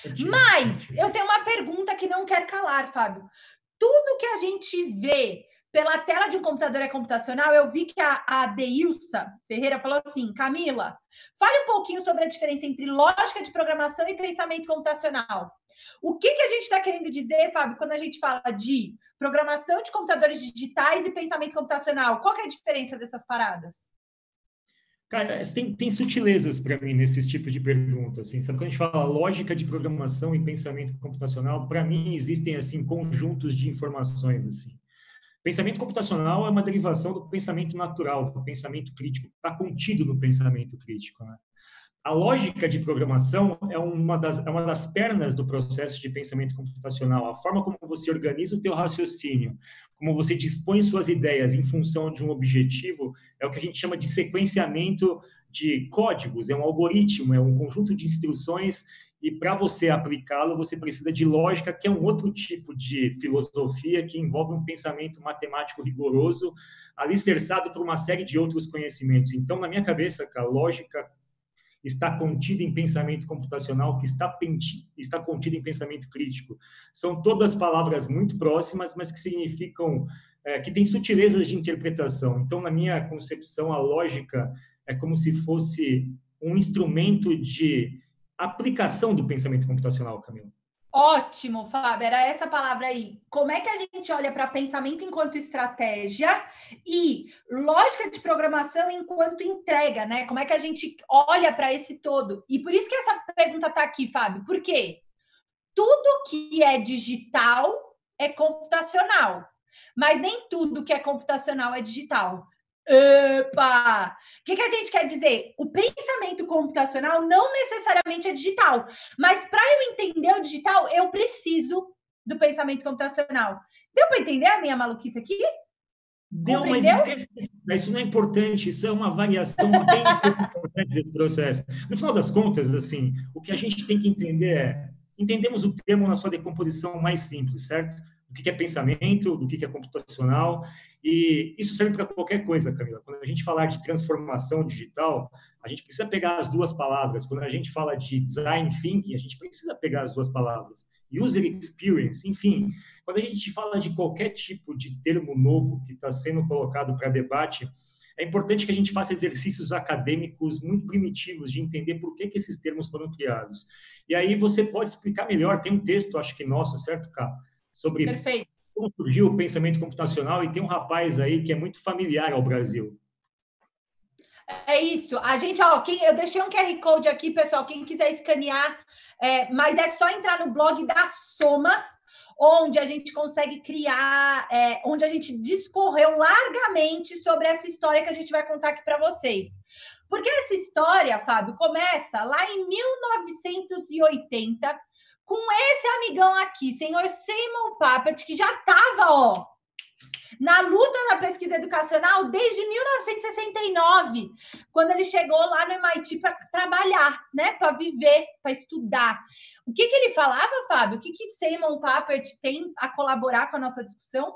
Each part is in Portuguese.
Certíssimo. Mas eu tenho uma pergunta que não quer calar, Fábio. Tudo que a gente vê pela tela de um computador é computacional. Eu vi que a Deilsa Ferreira falou assim: Camila, fale um pouquinho sobre a diferença entre lógica de programação e pensamento computacional. O que a gente está querendo dizer, Fábio, quando a gente fala de programação de computadores digitais e pensamento computacional? Qual que é a diferença dessas paradas? Cara, tem sutilezas para mim nesses tipos de perguntas, assim, sabe? Quando a gente fala lógica de programação e pensamento computacional, para mim existem, assim, conjuntos de informações, assim. Pensamento computacional é uma derivação do pensamento natural, do pensamento crítico, está contido no pensamento crítico, né? A lógica de programação é uma das pernas do processo de pensamento computacional. A forma como você organiza o teu raciocínio, como você dispõe suas ideias em função de um objetivo, é o que a gente chama de sequenciamento de códigos. É um algoritmo, é um conjunto de instruções e para você aplicá-lo, você precisa de lógica, que é um outro tipo de filosofia que envolve um pensamento matemático rigoroso, alicerçado por uma série de outros conhecimentos. Então, na minha cabeça, a lógica está contida em pensamento computacional, que está contida em pensamento crítico. São todas palavras muito próximas, mas que significam, que têm sutilezas de interpretação. Então, na minha concepção, a lógica é como se fosse um instrumento de aplicação do pensamento computacional, Camila. Ótimo, Fábio, era essa palavra aí. Como é que a gente olha para pensamento enquanto estratégia e lógica de programação enquanto entrega, né? Como é que a gente olha para esse todo? E por isso que essa pergunta está aqui, Fábio. Por quê? Tudo que é digital é computacional, mas nem tudo que é computacional é digital. Opa! O que a gente quer dizer? O pensamento computacional não necessariamente é digital, mas para eu entender o digital, eu preciso do pensamento computacional. Deu para entender a minha maluquice aqui? Deu, mas esquece isso não é importante, isso é uma variação bem importante desse processo. No final das contas, assim, o que a gente tem que entender entendemos o termo na sua decomposição mais simples, certo? O que é pensamento, do que é computacional, e isso serve para qualquer coisa, Camila. Quando a gente falar de transformação digital, a gente precisa pegar as duas palavras. Quando a gente fala de design thinking, a gente precisa pegar as duas palavras. User experience, enfim, quando a gente fala de qualquer tipo de termo novo que está sendo colocado para debate, é importante que a gente faça exercícios acadêmicos muito primitivos de entender por que esses termos foram criados. E aí você pode explicar melhor. Tem um texto, acho que nosso, certo, Cá? Sobre Perfeito. como surgiu o pensamento computacional, e tem um rapaz aí que é muito familiar ao Brasil. É isso. A gente, eu deixei um QR Code aqui, pessoal, quem quiser escanear, mas é só entrar no blog da Somas, onde a gente consegue criar, onde a gente discorreu largamente sobre essa história que a gente vai contar aqui para vocês. Porque essa história, Fábio, começa lá em 1980, com esse amigão aqui, senhor Simon Papert, que já estava, na luta da pesquisa educacional desde 1969, quando ele chegou lá no MIT para trabalhar, né, para viver, para estudar. O que ele falava, Fábio? O que Simon Papert tem a colaborar com a nossa discussão?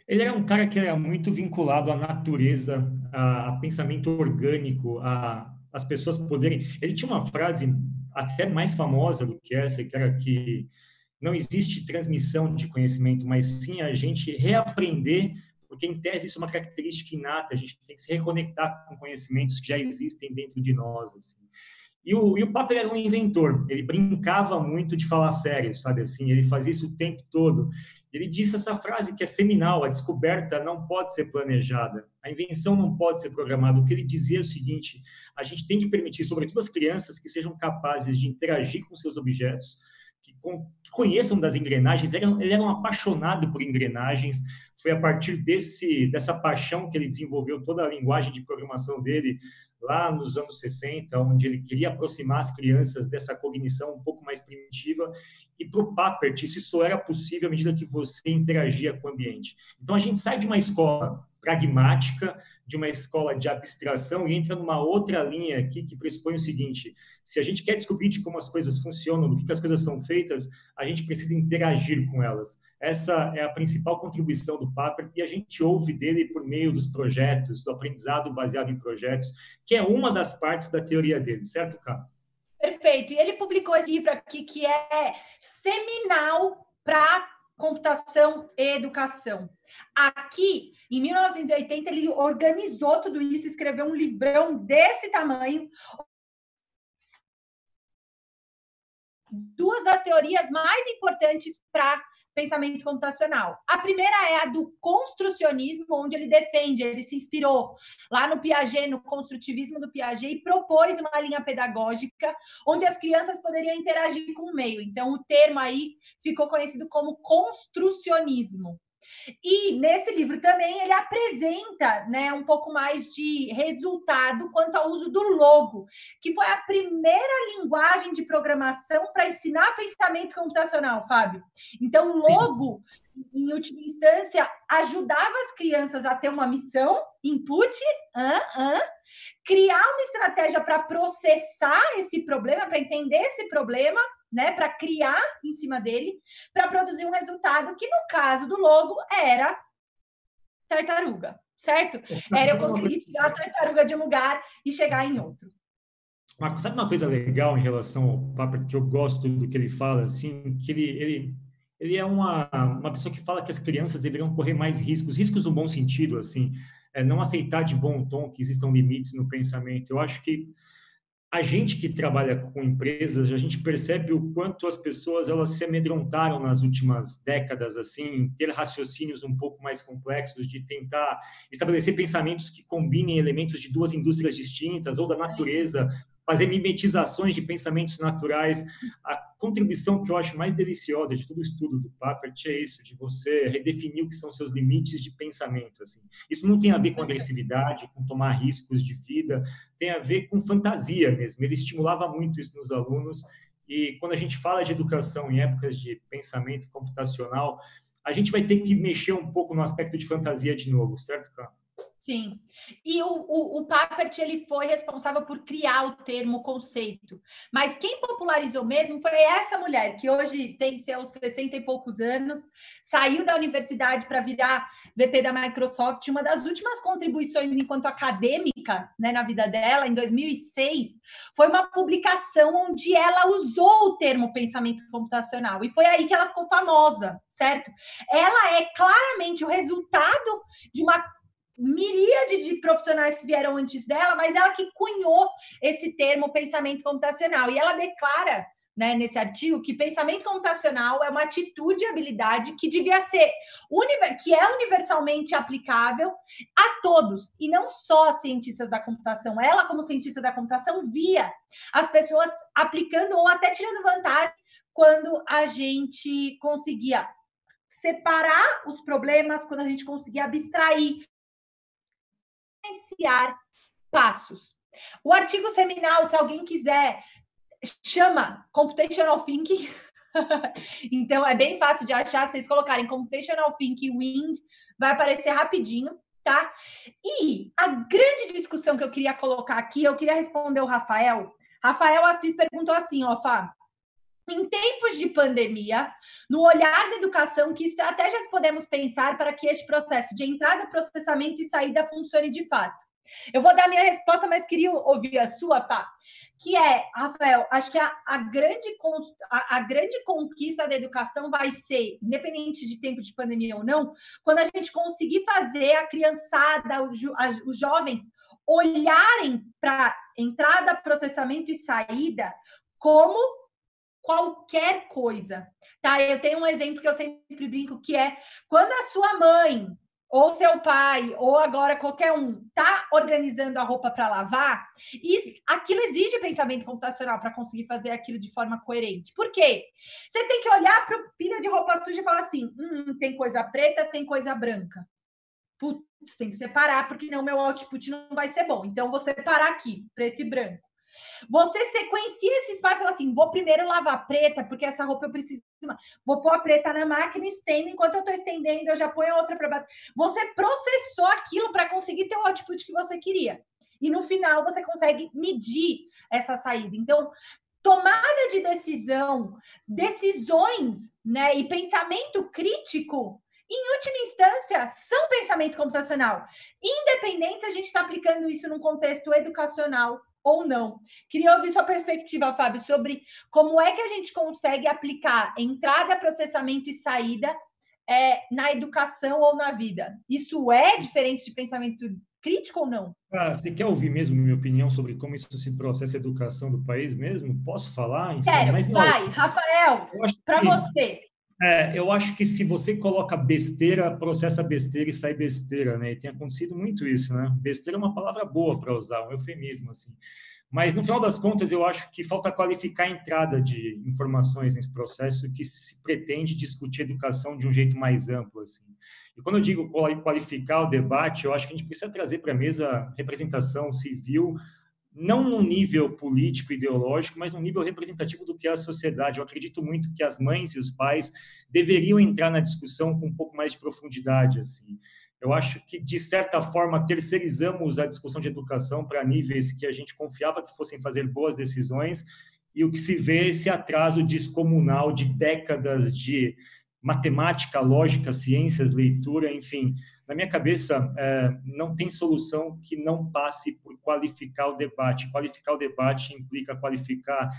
Ele era um cara que era muito vinculado à natureza, a pensamento orgânico, a as pessoas poderem... Ele tinha uma frase até mais famosa do que essa, que era que não existe transmissão de conhecimento, mas sim a gente reaprender, porque em tese isso é uma característica inata, a gente tem que se reconectar com conhecimentos que já existem dentro de nós, assim. E o Papa era um inventor, ele brincava muito de falar sério, sabe assim, ele fazia isso o tempo todo. Ele disse essa frase que é seminal: a descoberta não pode ser planejada, a invenção não pode ser programada. O que ele dizia é o seguinte: a gente tem que permitir, sobretudo as crianças, que sejam capazes de interagir com seus objetos, que conheçam das engrenagens. Ele era um apaixonado por engrenagens. Foi a partir dessa paixão que ele desenvolveu toda a linguagem de programação dele lá nos anos 60, onde ele queria aproximar as crianças dessa cognição um pouco mais primitiva. E para o Papert, isso só era possível à medida que você interagia com o ambiente. Então, a gente sai de uma escola pragmática, de uma escola de abstração, e entra numa outra linha aqui que pressupõe o seguinte: se a gente quer descobrir de como as coisas funcionam, do que as coisas são feitas, a gente precisa interagir com elas. Essa é a principal contribuição do Papert, e a gente ouve dele por meio dos projetos, do aprendizado baseado em projetos, que é uma das partes da teoria dele, certo, Cá? Perfeito. E ele publicou esse livro aqui que é seminal para computação e educação. Aqui, em 1980, ele organizou tudo isso, escreveu um livrão desse tamanho. Duas das teorias mais importantes para pensamento computacional. A primeira é a do construcionismo, onde ele defende, ele se inspirou lá no Piaget, no construtivismo do Piaget, e propôs uma linha pedagógica onde as crianças poderiam interagir com o meio. Então, o termo aí ficou conhecido como construcionismo. E nesse livro também ele apresenta, né, um pouco mais de resultado quanto ao uso do logo, que foi a primeira linguagem de programação para ensinar pensamento computacional, Fábio. Então, o logo, em última instância, ajudava as crianças a ter uma missão, input, criar uma estratégia para processar esse problema, para entender esse problema, né, para criar em cima dele, para produzir um resultado que, no caso do logo, era tartaruga, certo? Era eu conseguir tirar a tartaruga de um lugar e chegar em outro. Sabe uma coisa legal em relação ao Papert, que eu gosto do que ele fala, assim, que ele é uma pessoa que fala que as crianças deveriam correr mais riscos no bom sentido, assim, não aceitar de bom tom que existam limites no pensamento. Eu acho que a gente que trabalha com empresas, a gente percebe o quanto as pessoas elas se amedrontaram nas últimas décadas, assim, ter raciocínios um pouco mais complexos, de tentar estabelecer pensamentos que combinem elementos de duas indústrias distintas ou da natureza, fazer mimetizações de pensamentos naturais. A contribuição que eu acho mais deliciosa de todo o estudo do Papert é isso, de você redefinir o que são seus limites de pensamento. Assim. Isso não tem a ver com agressividade, com tomar riscos de vida, tem a ver com fantasia mesmo. Ele estimulava muito isso nos alunos, e quando a gente fala de educação em épocas de pensamento computacional, a gente vai ter que mexer um pouco no aspecto de fantasia de novo, certo, Cá? Sim. E o Papert, ele foi responsável por criar o termo, o conceito. Mas quem popularizou mesmo foi essa mulher, que hoje tem seus 60 e poucos anos, saiu da universidade para virar VP da Microsoft. Uma das últimas contribuições enquanto acadêmica, né, na vida dela, em 2006, foi uma publicação onde ela usou o termo pensamento computacional. E foi aí que ela ficou famosa, certo? Ela é claramente o resultado de uma miríade de profissionais que vieram antes dela, mas ela que cunhou esse termo pensamento computacional. E ela declara, né, nesse artigo, que pensamento computacional é uma atitude e habilidade que devia ser, que é universalmente aplicável a todos, e não só a cientistas da computação. Ela, como cientista da computação, via as pessoas aplicando ou até tirando vantagem quando a gente conseguia separar os problemas, quando a gente conseguia abstrair, gerenciar passos. O artigo seminal, se alguém quiser, chama Computational Thinking. Então, é bem fácil de achar. Se vocês colocarem Computational Thinking Wing, vai aparecer rapidinho, tá? E a grande discussão que eu queria colocar aqui, eu queria responder o Rafael. Rafael Assis perguntou assim, ó, Fá, em tempos de pandemia, no olhar da educação, que estratégias podemos pensar para que este processo de entrada, processamento e saída funcione de fato? Eu vou dar minha resposta, mas queria ouvir a sua, Fá, que é, Rafael, acho que a grande conquista da educação vai ser, independente de tempo de pandemia ou não, quando a gente conseguir fazer a criançada, os jovens, olharem para entrada, processamento e saída como qualquer coisa, tá? Eu tenho um exemplo que eu sempre brinco, que é quando a sua mãe ou seu pai, ou agora qualquer um, tá organizando a roupa para lavar, e aquilo exige pensamento computacional para conseguir fazer aquilo de forma coerente. Por quê? Você tem que olhar para o pilha de roupa suja e falar assim, tem coisa preta, tem coisa branca. Putz, tem que separar, porque não, meu output não vai ser bom. Então, vou separar aqui, preto e branco. Você sequencia esse espaço e fala assim, vou primeiro lavar a preta, porque essa roupa eu preciso... Vou pôr a preta na máquina e estendo. Enquanto eu estou estendendo, eu já ponho a outra para baixo. Você processou aquilo para conseguir ter o output que você queria. E no final, você consegue medir essa saída. Então, tomada de decisão, decisões, né, e pensamento crítico, em última instância, são pensamento computacional. Independente se a gente está aplicando isso num contexto educacional ou não. Queria ouvir sua perspectiva, Fábio, sobre como é que a gente consegue aplicar entrada, processamento e saída na educação ou na vida. Isso é diferente de pensamento crítico ou não? Você quer ouvir mesmo minha opinião sobre como isso se processa a educação do país mesmo? Posso falar? Enfim, Quero, mas olha, vai, Rafael, para você. eu acho que se você coloca besteira, processa besteira e sai besteira, né? E tem acontecido muito isso, né? Besteira é uma palavra boa para usar, um eufemismo, assim. Mas, no final das contas, eu acho que falta qualificar a entrada de informações nesse processo que se pretende discutir educação de um jeito mais amplo, assim. E quando eu digo qualificar o debate, eu acho que a gente precisa trazer para a mesa representação civil, não num nível político, ideológico, mas num nível representativo do que é a sociedade. Eu acredito muito que as mães e os pais deveriam entrar na discussão com um pouco mais de profundidade, assim. Eu acho que, de certa forma, terceirizamos a discussão de educação para níveis que a gente confiava que fossem fazer boas decisões, e o que se vê é esse atraso descomunal de décadas de matemática, lógica, ciências, leitura, enfim. Na minha cabeça, não tem solução que não passe por qualificar o debate. Qualificar o debate implica qualificar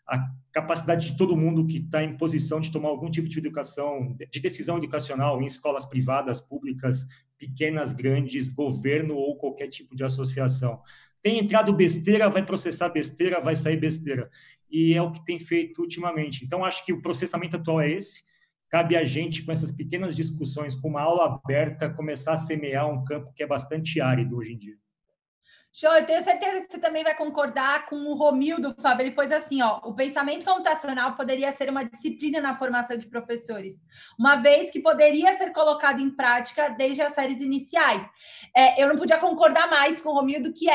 a capacidade de todo mundo que está em posição de tomar algum tipo de educação, de decisão educacional em escolas privadas, públicas, pequenas, grandes, governo ou qualquer tipo de associação. Tem entrado besteira, vai processar besteira, vai sair besteira. E é o que tem feito ultimamente. Então, acho que o processamento atual é esse. Cabe a gente, com essas pequenas discussões, com uma aula aberta, começar a semear um campo que é bastante árido hoje em dia. Show, eu tenho certeza que você também vai concordar com o Romildo, Fábio. Ele pôs assim, ó, o pensamento computacional poderia ser uma disciplina na formação de professores, uma vez que poderia ser colocado em prática desde as séries iniciais. Eu não podia concordar mais com o Romildo, que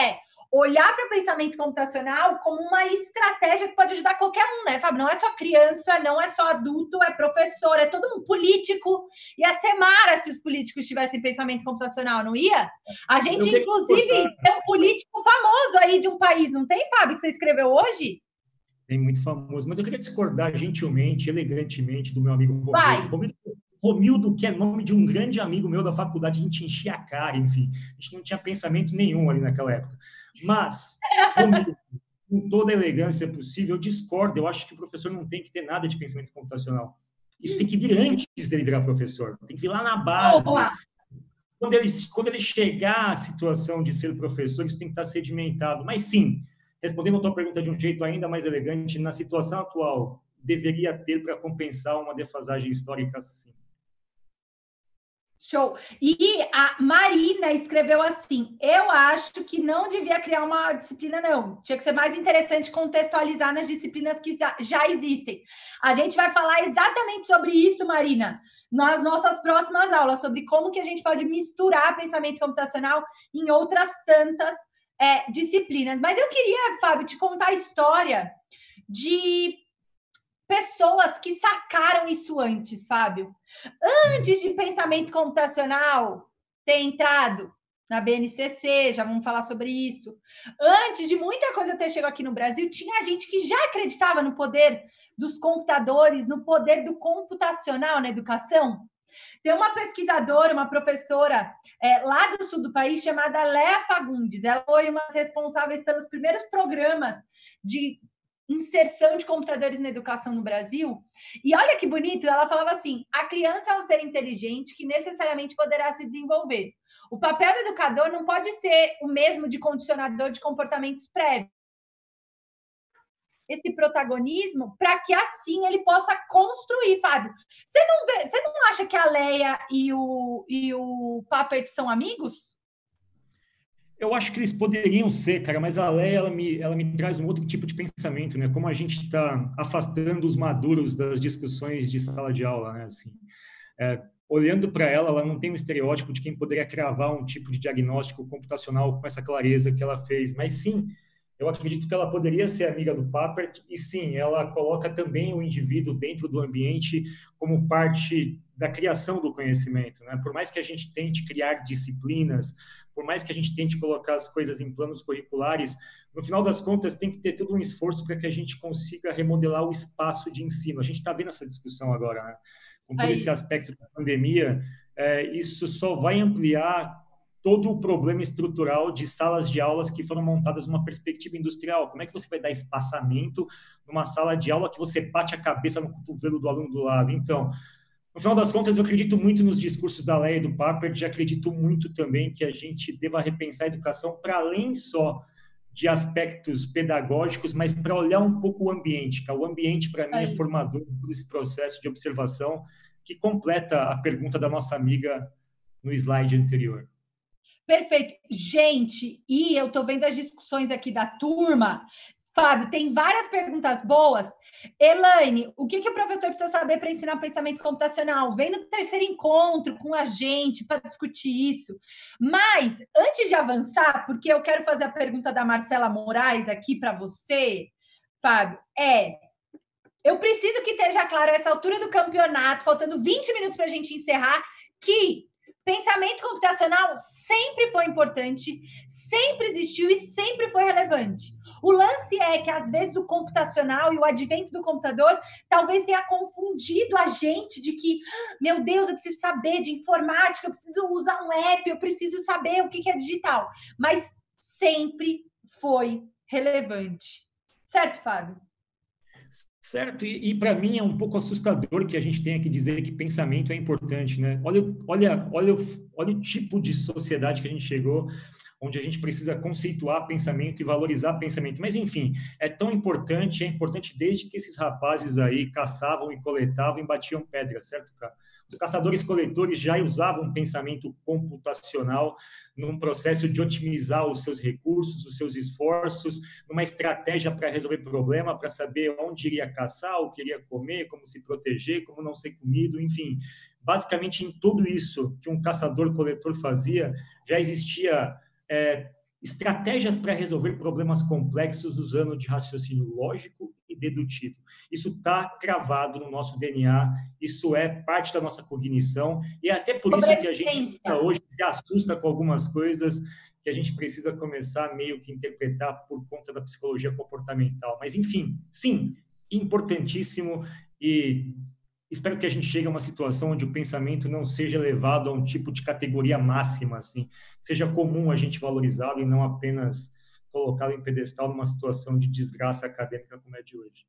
olhar para o pensamento computacional como uma estratégia que pode ajudar qualquer um, né, Fábio? Não é só criança, não é só adulto, é professor, é todo um político. Ia ser mara se os políticos tivessem pensamento computacional, não ia? A gente, inclusive, tem um político famoso aí de um país, não tem, Fábio, que você escreveu hoje? Tem muito famoso. Mas eu queria discordar gentilmente, elegantemente, do meu amigo Romildo. Romildo, que é nome de um grande amigo meu da faculdade, a gente enchia a cara, enfim. A gente não tinha pensamento nenhum ali naquela época. Mas, Romildo, com toda a elegância possível, eu discordo. Eu acho que o professor não tem que ter nada de pensamento computacional. Isso tem que vir antes dele virar professor. Tem que vir lá na base. Quando ele chegar à situação de ser professor, isso tem que estar sedimentado. Mas, sim, respondendo a tua pergunta de um jeito ainda mais elegante, na situação atual, deveria ter para compensar uma defasagem histórica, sim. Show. E a Marina escreveu assim: eu acho que não devia criar uma disciplina, não. Tinha que ser mais interessante contextualizar nas disciplinas que já existem. A gente vai falar exatamente sobre isso, Marina, nas nossas próximas aulas, sobre como que a gente pode misturar pensamento computacional em outras tantas disciplinas. Mas eu queria, Fábio, te contar a história de pessoas que sacaram isso antes, Fábio. Antes de pensamento computacional ter entrado na BNCC, já vamos falar sobre isso. Antes de muita coisa ter chegado aqui no Brasil, tinha gente que já acreditava no poder dos computadores, no poder do computacional na educação. Tem uma pesquisadora, uma professora lá do sul do país, chamada Léa Fagundes. Ela foi uma das responsáveis pelos primeiros programas de inserção de computadores na educação no Brasil. E olha que bonito, ela falava assim: a criança é um ser inteligente que necessariamente poderá se desenvolver. O papel do educador não pode ser o mesmo de condicionador de comportamentos prévios. Esse protagonismo para que assim ele possa construir, Fábio. Você não acha que a Leia e o Papert são amigos? Eu acho que eles poderiam ser, cara, mas a Leia, ela me traz um outro tipo de pensamento, né? Como a gente está afastando os maduros das discussões de sala de aula, né? Assim, olhando para ela, ela não tem um estereótipo de quem poderia cravar um tipo de diagnóstico computacional com essa clareza que ela fez, mas sim, eu acredito que ela poderia ser amiga do Papert e sim, ela coloca também o indivíduo dentro do ambiente como parte da criação do conhecimento, né? Por mais que a gente tente criar disciplinas, por mais que a gente tente colocar as coisas em planos curriculares, no final das contas tem que ter todo um esforço para que a gente consiga remodelar o espaço de ensino. A gente está vendo essa discussão agora, né? Com todo esse aspecto da pandemia, isso só vai ampliar todo o problema estrutural de salas de aulas que foram montadas numa perspectiva industrial. Como é que você vai dar espaçamento numa sala de aula que você bate a cabeça no cotovelo do aluno do lado? Então, no final das contas, eu acredito muito nos discursos da Leia e do Papert, e acredito muito também que a gente deva repensar a educação para além só de aspectos pedagógicos, mas para olhar um pouco o ambiente. O ambiente, para mim, é formador de todo esse processo de observação que completa a pergunta da nossa amiga no slide anterior. Perfeito. Gente, e eu estou vendo as discussões aqui da turma. Fábio, tem várias perguntas boas. Elaine, o que o professor precisa saber para ensinar pensamento computacional? Vem no terceiro encontro com a gente para discutir isso. Mas, antes de avançar, porque eu quero fazer a pergunta da Marcela Moraes aqui para você, Fábio, eu preciso que esteja claro a essa altura do campeonato, faltando 20 minutos para a gente encerrar, que pensamento computacional sempre foi importante, sempre existiu e sempre foi relevante. O lance é que, às vezes, o computacional e o advento do computador talvez tenha confundido a gente de que, meu Deus, eu preciso saber de informática, eu preciso usar um app, eu preciso saber o que é digital. Mas sempre foi relevante. Certo, Fábio? Certo, e para mim é um pouco assustador que a gente tenha que dizer que pensamento é importante, né? Olha o tipo de sociedade que a gente chegou, onde a gente precisa conceituar pensamento e valorizar pensamento. Mas, enfim, é importante desde que esses rapazes aí caçavam e coletavam e batiam pedra, certo, cara? Os caçadores-coletores já usavam pensamento computacional num processo de otimizar os seus recursos, os seus esforços, numa estratégia para resolver problema, para saber onde iria caçar, o que iria comer, como se proteger, como não ser comido, enfim. Basicamente, em tudo isso que um caçador-coletor fazia, já existia estratégias para resolver problemas complexos usando de raciocínio lógico e dedutivo. Isso está cravado no nosso DNA, isso é parte da nossa cognição, e é até por isso que a gente hoje se assusta com algumas coisas que a gente precisa começar meio que interpretar por conta da psicologia comportamental. Mas, enfim, sim, importantíssimo, e espero que a gente chegue a uma situação onde o pensamento não seja levado a um tipo de categoria máxima, assim, seja comum a gente valorizá-lo e não apenas colocá-lo em pedestal numa situação de desgraça acadêmica como é de hoje.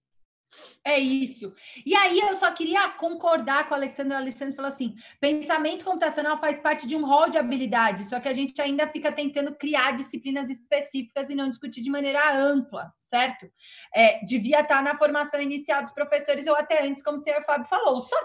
É isso. E aí eu só queria concordar com o Alexandre. O Alexandre falou assim, pensamento computacional faz parte de um rol de habilidades, só que a gente ainda fica tentando criar disciplinas específicas e não discutir de maneira ampla, certo? Devia estar na formação inicial dos professores ou até antes, como o senhor Fábio falou. Só